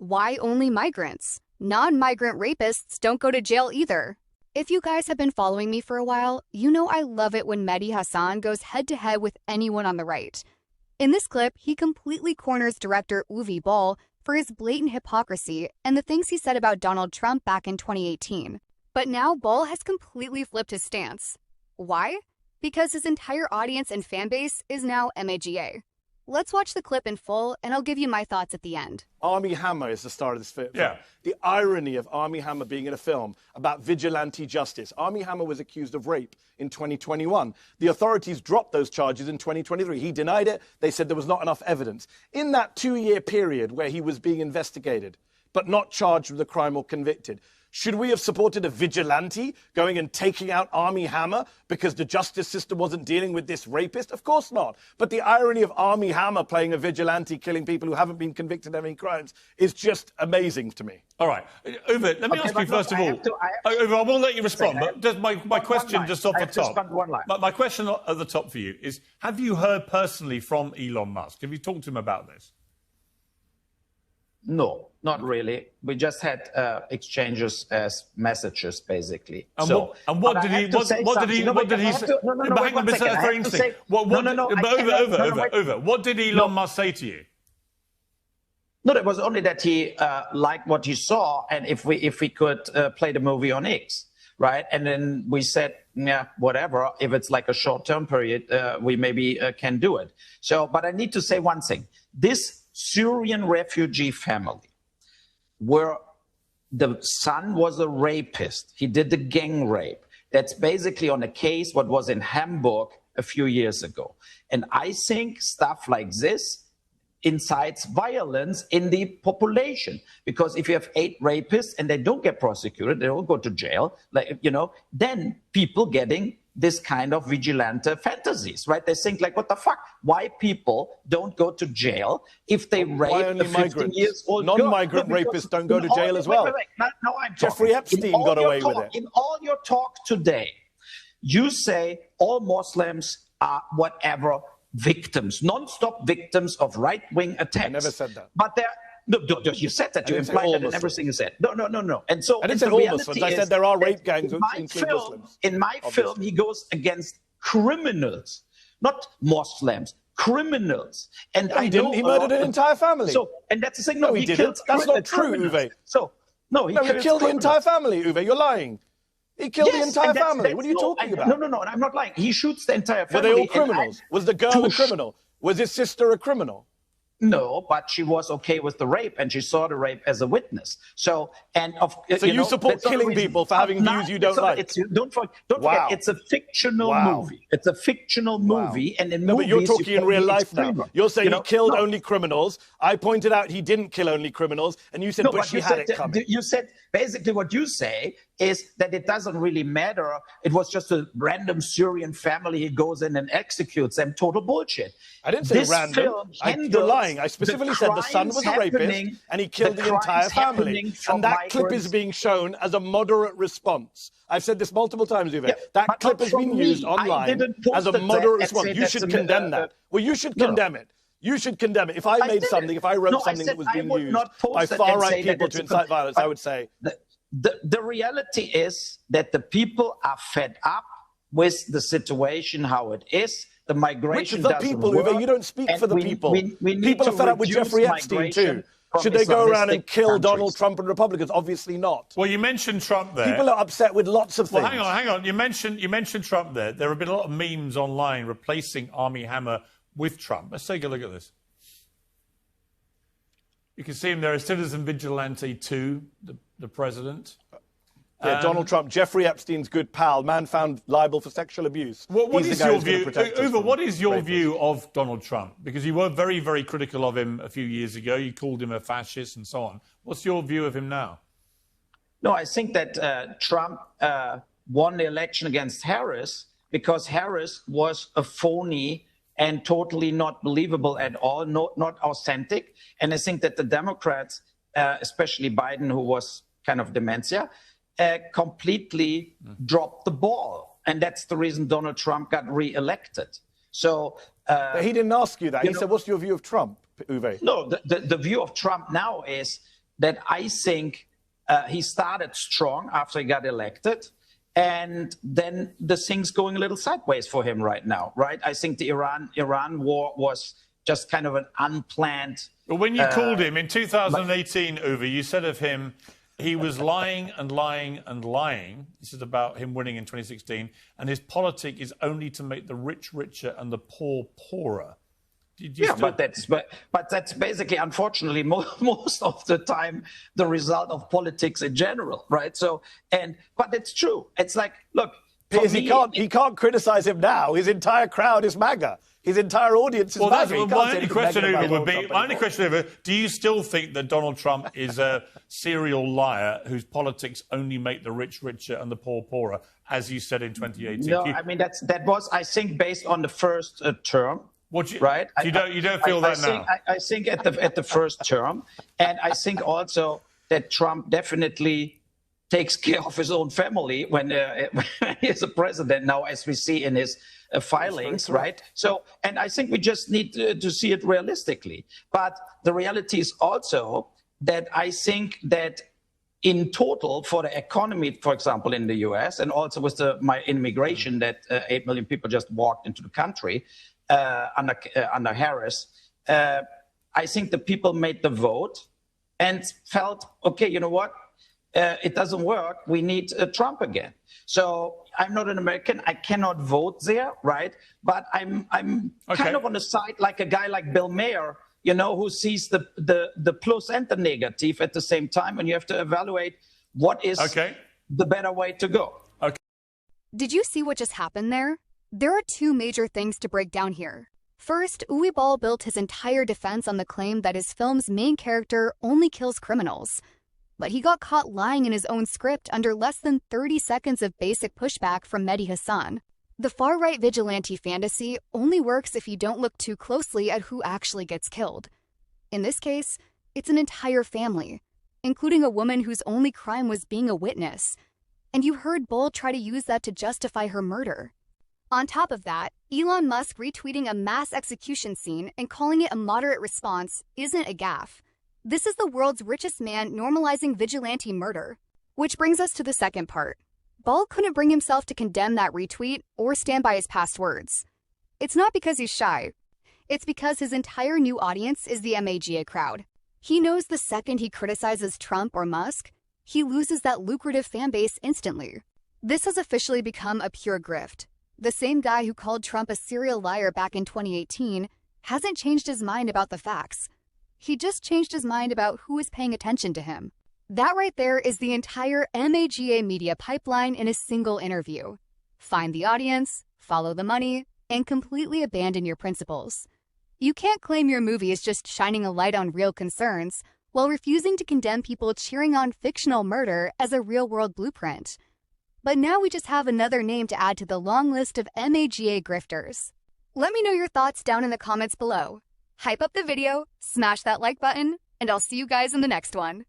Why only migrants? Non-migrant rapists don't go to jail either. If you guys have been following me for a while, you know I love it when Mehdi Hasan goes head-to-head with anyone on the right. In this clip, he completely corners director Uwe Boll for his blatant hypocrisy and the things he said about Donald Trump back in 2018. But now Boll has completely flipped his stance. Why? Because his entire audience and fan base is now MAGA. Let's watch the clip in full, and I'll give you my thoughts at the end. Armie Hammer is the star of this film. Yeah. The irony of Armie Hammer being in a film about vigilante justice. Armie Hammer was accused of rape in 2021. The authorities dropped those charges in 2023. He denied it. They said there was not enough evidence. In that 2-year period where he was being investigated, but not charged with a crime or convicted, should we have supported a vigilante going and taking out Armie Hammer because the justice system wasn't dealing with this rapist? Of course not. But the irony of Armie Hammer playing a vigilante, killing people who haven't been convicted of any crimes, is just let to me. All right. Uwe, let me ask you first of all. Uwe, I will let you respond, but just my question just off the top. My question at the top for you is, have you heard personally from Elon Musk? Have you talked to him about this? No, not really. We just had exchanges as messages, basically. And what did he say? Hang on, that's very interesting. What did Elon Musk say to you? No, it was only that he liked what he saw, and if we could play the movie on X, right? And then we said, yeah, whatever. If it's like a short-term period, we maybe can do it. So, but I need to say one thing. This Syrian refugee family, where the son was a rapist. He did the gang rape. That's basically on a case what was in Hamburg a few years ago. And I think stuff like this incites violence in the population. Because if you have 8 rapists and they don't get prosecuted, they don't go to jail, then people getting this kind of vigilante fantasies, right? They think like, what the fuck? Why people don't go to jail if they rape a 15-year-old girl? Non-migrant rapists don't go to jail as well. Now I'm Jeffrey Epstein got away with it. In all your talk today, you say all Muslims are whatever victims, non-stop victims of right-wing attacks. I never said that. But they're No, you said that. You implied that in everything you said. No. And so I didn't say all Muslims. I said there are rape gangs which include Muslims. In my film, he goes against criminals, not Muslims, criminals. And no, he didn't. He murdered an entire family. So, and that's the thing. No, he didn't. That's not true, Uwe. He killed the entire family, Uwe. You're lying. He killed the entire family. What are you talking about? No, I'm not lying. He shoots the entire family. Were they all criminals? Was the girl a criminal? Was his sister a criminal? No, but she was okay with the rape, and she saw the rape as a witness. So you support killing people for having views you don't like? Don't forget, it's a fictional movie. It's a fictional movie, and in movies, but you're talking in real life now. You're saying he killed only criminals. I pointed out he didn't kill only criminals, and you said, but she had it coming. You said basically what you say is that it doesn't really matter. It was just a random Syrian family. He goes in and executes them. Total bullshit. I didn't say random. You're lying. I specifically said the son was a rapist and he killed the entire family. And that clip is being shown as a moderate response. I've said this multiple times, Uwe. Yeah, that clip has been used online as a moderate response. You should condemn that. Well, you should condemn it. You should condemn it. If I made something, if I wrote something that was being used by far-right people to incite violence, I would say... The reality is that the people are fed up with the situation how it is. The migration doesn't people, work. Uwe, you don't speak for the people. People are fed up with Jeffrey Epstein too. Should they go around and kill Donald Trump and Republicans? Obviously not. Well, you mentioned Trump there. People are upset with lots of things. Well, hang on. You mentioned Trump there. There have been a lot of memes online replacing Armie Hammer with Trump. Let's take a look at this. You can see him there, a citizen vigilante too, the president. Yeah, Donald Trump, Jeffrey Epstein's good pal, man found liable for sexual abuse. What is your view, Uwe, what is your view of Donald Trump? Because you were very, very critical of him a few years ago. You called him a fascist and so on. What's your view of him now? No, I think that Trump won the election against Harris because Harris was a phony and totally not believable at all, not authentic. And I think that the Democrats, especially Biden, who was kind of dementia, completely dropped the ball. And that's the reason Donald Trump got re-elected. So he didn't ask you that. He said, what's your view of Trump, Uwe? No, the view of Trump now is that I think he started strong after he got elected. And then the thing's going a little sideways for him right now, right? I think the Iran war was just kind of an unplanned... But when you called him in 2018, Uwe, you said of him, he was lying and lying and lying. This is about him winning in 2016. And his politic is only to make the rich richer and the poor poorer. But that's basically, unfortunately, most of the time the result of politics in general, right? But it's true. It's like, look, he can't criticize him now. His entire crowd is MAGA. His entire audience is MAGA. My only question, Uwe, do you still think that Donald Trump is a serial liar whose politics only make the rich richer and the poor poorer, as you said in 2018? No, I mean, that was, I think, based on the first term. Right? You don't feel that now? I think at the first term. And I think also that Trump definitely takes care of his own family when he's a president now, as we see in his filings, right? So, and I think we just need to see it realistically. But the reality is also that I think that in total for the economy, for example, in the US, and also with my immigration that 8 million people just walked into the country, under Harris, I think the people made the vote and felt, okay, you know what? It doesn't work. We need Trump again. So I'm not an American. I cannot vote there, right? But I'm kind of on the side like a guy like Bill Maher, you know, who sees the plus and the negative at the same time, and you have to evaluate what is the better way to go. Okay. Did you see what just happened there? There are two major things to break down here. First, Uwe Boll built his entire defense on the claim that his film's main character only kills criminals. But he got caught lying in his own script under less than 30 seconds of basic pushback from Mehdi Hasan. The far-right vigilante fantasy only works if you don't look too closely at who actually gets killed. In this case, it's an entire family, including a woman whose only crime was being a witness. And you heard Boll try to use that to justify her murder. On top of that, Elon Musk retweeting a mass execution scene and calling it a moderate response isn't a gaffe. This is the world's richest man normalizing vigilante murder. Which brings us to the second part. Boll couldn't bring himself to condemn that retweet or stand by his past words. It's not because he's shy. It's because his entire new audience is the MAGA crowd. He knows the second he criticizes Trump or Musk, he loses that lucrative fan base instantly. This has officially become a pure grift. The same guy who called Trump a serial liar back in 2018 hasn't changed his mind about the facts. He just changed his mind about who is paying attention to him. That right there is the entire MAGA media pipeline in a single interview. Find the audience, follow the money, and completely abandon your principles. You can't claim your movie is just shining a light on real concerns while refusing to condemn people cheering on fictional murder as a real-world blueprint. But now we just have another name to add to the long list of MAGA grifters. Let me know your thoughts down in the comments below. Hype up the video, smash that like button, and I'll see you guys in the next one.